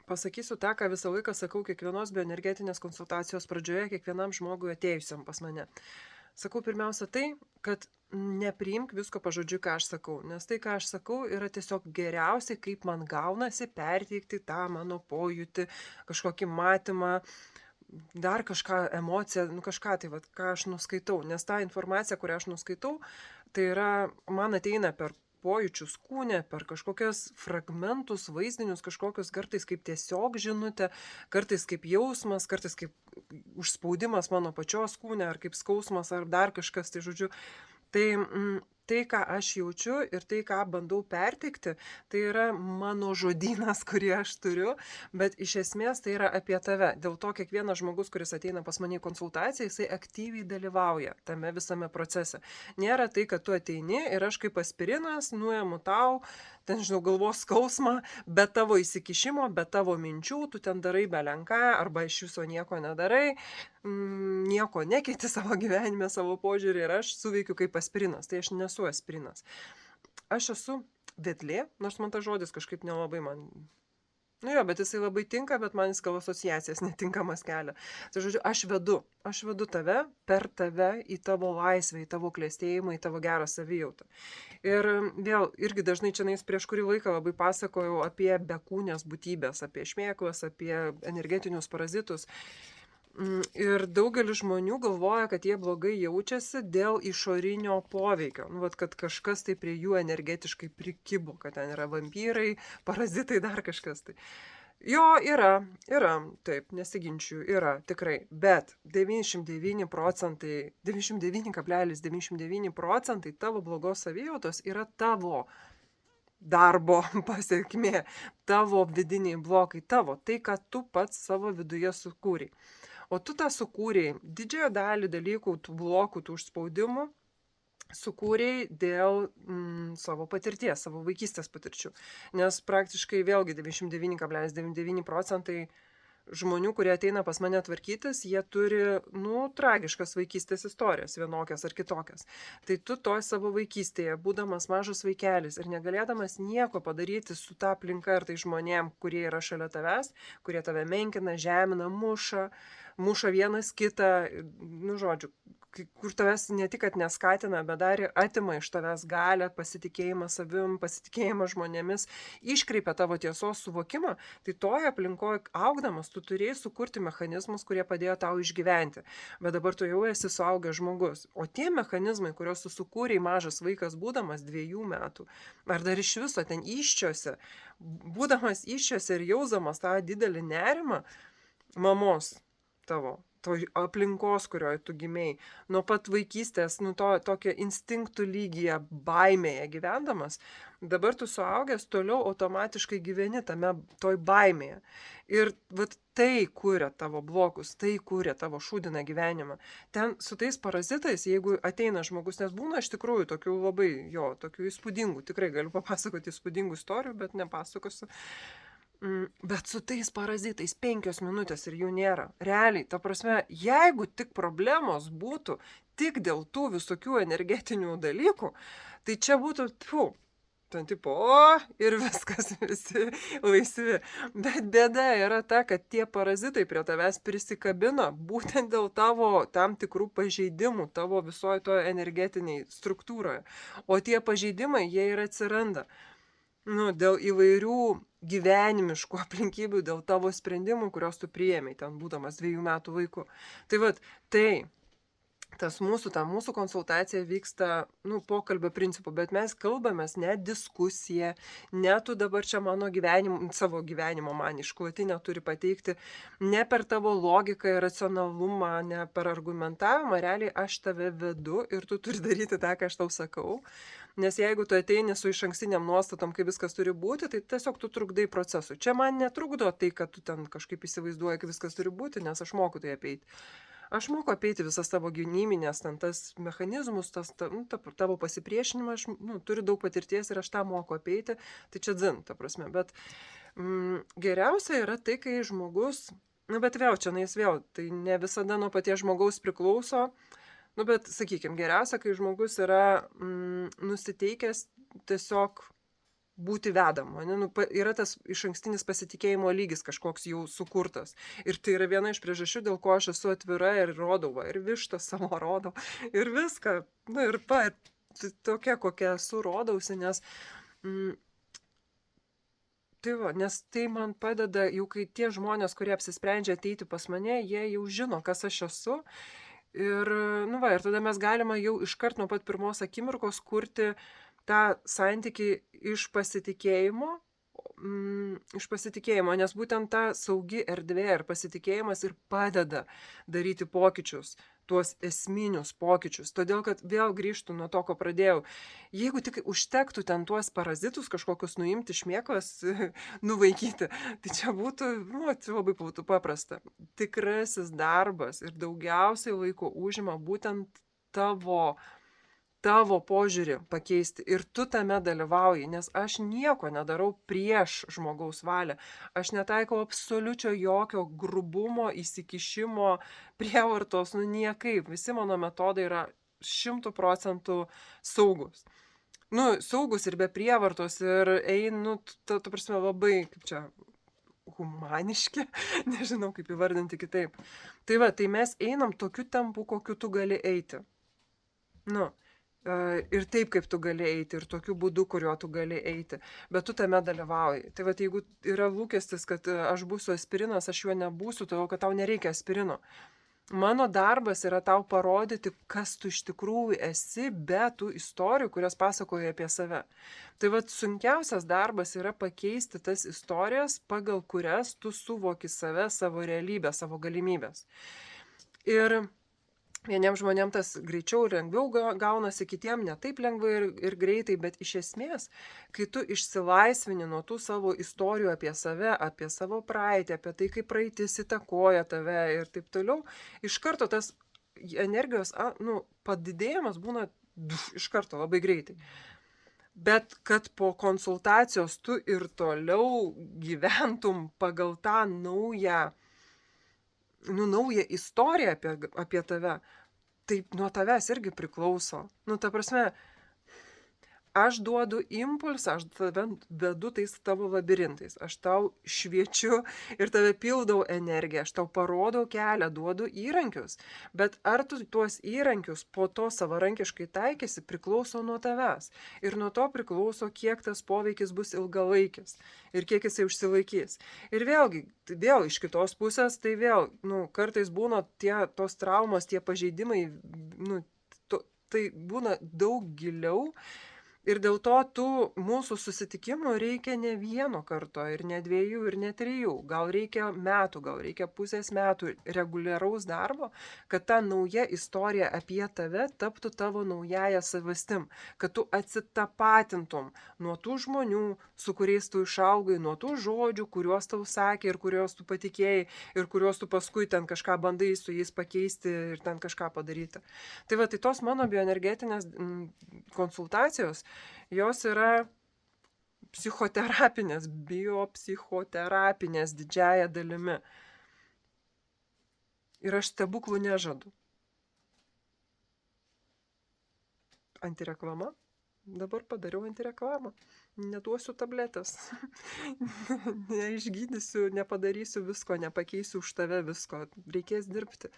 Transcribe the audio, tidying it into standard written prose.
pasakysiu tą, ką visą laiką sakau kiekvienos bioenergetinės konsultacijos pradžioje, kiekvienam žmogui atėjusiam pas mane. Sakau pirmiausia tai, kad nepriimk visko pažodžiui, ką aš sakau, nes tai, ką aš sakau, yra tiesiog geriausiai, kaip man gaunasi perteikti tą mano pojūtį, kažkokį matymą, dar kažką, emociją, nu kažką tai, vat, ką aš nuskaitau, nes ta informacija, kurią aš nuskaitau, tai yra, man ateina per pojūčius kūne, per kažkokias fragmentus, vaizdinius, kažkokius kartais kaip tiesiog žinutė, kartais kaip jausmas, kartais kaip užspaudimas mano pačios kūne, ar kaip skausmas, ar dar kažkas, tai žodžiu, tai, ką aš jaučiu ir tai, ką bandau perteikti, tai yra mano žodynas, kurį aš turiu, bet iš esmės tai yra apie tave. Dėl to kiekvienas žmogus, kuris ateina pas mane į konsultaciją, jisai aktyviai dalyvauja tame visame procese. Nėra tai, kad tu ateini ir aš kaip aspirinas nuėmu tau, ten žinau, galvos skausmą, be tavo įsikišimo, be tavo minčių, tu ten darai belenką arba iš viso nieko nedarai, nieko nekeiti savo gyvenime, savo požiūrį ir aš suveikiu kaip aspirinas. Tai aš nesu aspirinas. Aš esu vedlė, nors man tas žodis kažkaip nelabai man... Nu jo, bet jisai labai tinka, bet man jis gal asociacijas netinkamas kelia. Tai žodžiu, aš vedu tave per tave į tavo laisvę, į tavo klėstėjimą, į tavo gerą savijautą. Ir vėl, irgi dažnai čia prieš kurį laiką labai pasakojau apie bekūnės būtybės, apie šmėklas, apie energetinius parazitus. Ir daugelis žmonių galvoja, kad jie blogai jaučiasi dėl išorinio poveikio. Nu, vat, kad kažkas tai prie jų energetiškai prikibo, kad ten yra vampyrai, parazitai, dar kažkas tai. Jo, yra, taip, nesiginčiu, yra, tikrai. Bet 99 procentai, 99,99 procentai tavo blogos savijautos yra tavo darbo pasiekmė, tavo vidiniai blokai, tavo, tai, ką tu pats savo viduje sukūrei. O tu tą sukūrei, didžiąją dalį dalykų, tų blokų, tų užspaudimų, sukūrei dėl savo patirties, savo vaikystės patirčių. Nes praktiškai vėlgi 99,99 procentai žmonių, kurie ateina pas mane tvarkytis, jie turi, tragiškas vaikystės istorijas, vienokias ar kitokias. Tai tu toj savo vaikystėje, būdamas mažas vaikelis ir negalėdamas nieko padaryti su ta aplinka ir tai žmonėm, kurie yra šalia tavęs, kurie tave menkina, žemina, muša vienas kitą, žodžiu, kur tavęs ne tik, kad neskatina, bet dar ir atima iš tavęs galią, pasitikėjimą savim, pasitikėjimą žmonėmis, iškreipia tavo tiesos suvokimą, tai toje aplinkoje augdamas tu turėjai sukurti mechanizmus, kurie padėjo tau išgyventi. Bet dabar tu jau esi suaugęs žmogus. O tie mechanizmai, kuriuos tu sukūrei mažas vaikas, būdamas 2 metų, ar dar iš viso ten iščiose, būdamas iščiose ir jausdamas tą didelį nerimą mamos tavo, to aplinkos, kurioje tu gimei, nuo pat vaikystės, tokio instinktų lygyje, baimėje gyvendamas, dabar tu suaugęs toliau automatiškai gyveni toj baimėje. Ir vat tai kuria tavo blokus, tai kuria tavo šūdiną gyvenimą. Ten su tais parazitais, jeigu ateina žmogus, nes būna iš tikrųjų tokių labai, tokių įspūdingų, tikrai galiu papasakoti įspūdingų istorijų, bet nepasakosiu. Bet su tais parazitais 5 minutės ir jų nėra. Realiai, ta prasme, jeigu tik problemos būtų tik dėl tų visokių energetinių dalykų, tai čia būtų, ten tipo, ir viskas, visi laisvi. Bet bėda yra ta, kad tie parazitai prie tavęs prisikabino būtent dėl tavo tam tikrų pažeidimų, tavo visoje toje energetiniai struktūroje. O tie pažeidimai, jie ir atsiranda. Dėl įvairių gyvenimiškų aplinkybių, dėl tavo sprendimų, kurios tu priėmei, ten būdamas 2 metų vaiku. Tai vat, ta mūsų konsultacija vyksta, pokalbio principu, bet mes kalbamės ne diskusija, ne tu dabar čia savo gyvenimo man išklotinę turi pateikti, ne per tavo logiką ir racionalumą, ne per argumentavimą, realiai aš tave vedu ir tu turi daryti tą, ką aš tau sakau. Nes jeigu tu ateini su išankstiniam nuostatom, kaip viskas turi būti, tai tiesiog tu trukdai procesui. Čia man netrukdo tai, kad tu ten kažkaip įsivaizduoji, kaip viskas turi būti, nes aš moku tai apeiti. Aš moku apeiti visas tavo gynyminės, tas mechanizmus, tavo pasipriešinimą, aš turiu daug patirties ir aš tą moku apeiti, tai čia dzin, ta prasme. Bet geriausia yra tai, kai žmogus, bet vėl, tai ne visada nuo paties žmogaus priklauso, bet sakykime, geriausia, kai žmogus yra nusiteikęs tiesiog būti vedamu, ane, nu, yra tas išankstinis pasitikėjimo lygis kažkoks jau sukurtas. Ir tai yra viena iš priežasčių, dėl ko aš esu atvira ir rodau, va, ir vištą savo rodau, ir viską, nu ir tokia, kokia esu, rodausi, nes tai va, nes tai man padeda, jau kai tie žmonės, kurie apsisprendžia ateiti pas mane, jie jau žino, kas aš esu. Ir, nu va, ir tada mes galime jau iškart nuo pat pirmos akimirkos kurti tą santykį iš pasitikėjimo, nes būtent ta saugi erdvė ir pasitikėjimas ir padeda daryti pokyčius, tuos esminius pokyčius. Todėl, kad vėl grįžtų nuo to, ko pradėjau. Jeigu tik užtektų ten tuos parazitus kažkokius nuimti, šmėklas nuvaikyti, tai čia būtų, nu, tai labai būtų paprasta. Tikrasis darbas ir daugiausiai laiko užima būtent tavo požiūrį pakeisti ir tu tame dalyvauji, nes aš nieko nedarau prieš žmogaus valią. Aš netaikau absoliučio jokio grubumo, įsikišimo, prievartos, nu niekaip. Visi mano metodai yra 100% saugus. Nu, saugus ir be prievartos ir einu, tu prasme, labai, kaip čia, humaniški, nežinau kaip įvardinti kitaip. Tai va, tai mes einam tokiu tempu, kokiu tu gali eiti. Nu, ir taip, kaip tu gali eiti, ir tokiu būdu, kuriuo tu gali eiti, bet tu tame dalyvauji. Tai va, jeigu yra lūkestis, kad aš būsiu aspirinas, aš juo nebūsiu, todėl kad tau nereikia aspirino. Mano darbas yra tau parodyti, kas tu iš tikrųjų esi, be tų istorijų, kurias pasakoji apie save. Tai va, sunkiausias darbas yra pakeisti tas istorijas, pagal kurias tu suvoki save, savo realybę, savo galimybės. Ir vieniems žmonėms tas greičiau ir lengviau gaunasi, kitiem ne taip lengvai ir greitai, bet iš esmės, kai tu išsilaisvini nuo tų savo istorijų apie save, apie savo praeitį, apie tai, kaip praeitis įtakoja tave ir taip toliau, iš karto tas energijos padidėjimas būna iš karto labai greitai. Bet kad po konsultacijos tu ir toliau gyventum pagal tą naują istoriją apie tave, tai nuo tavęs irgi priklauso. Nu, ta prasme, aš duodu impulsą, aš tave vedu tais tavo labirintais, aš tau šviečiu ir tave pildau energiją, aš tau parodau kelią, duodu įrankius, bet ar tu tuos įrankius po to savarankiškai taikysi, priklauso nuo tavęs. Ir nuo to priklauso, kiek tas poveikis bus ilgalaikis ir kiek jisai užsilaikys. Ir vėlgi, vėl iš kitos pusės, tai vėl, kartais būna tos traumos, tie pažeidimai, tai būna daug giliau. Ir dėl to tų mūsų susitikimų reikia ne vieno karto, ir ne 2, ir ne 3. Gal reikia metų, gal reikia pusės metų reguliaraus darbo, kad ta nauja istorija apie tave taptų tavo naująja savastim, kad tu atsitapatintum nuo tų žmonių, su kuriais tu išaugai, nuo tų žodžių, kuriuos tau sakė ir kuriuos tu patikėjai ir kuriuos tu paskui ten kažką bandai su jais pakeisti ir ten kažką padaryti. Tai va, tai tos mano bioenergetinės konsultacijos, jos yra psichoterapinės, biopsichoterapinės didžiąja dalimi. Ir aš stebuklų nežadu. Antireklama? Dabar padariau antireklamą. Neduosiu tabletės. Neišgydysiu, nepadarysiu visko, nepakeisiu už tave visko. Reikės dirbti.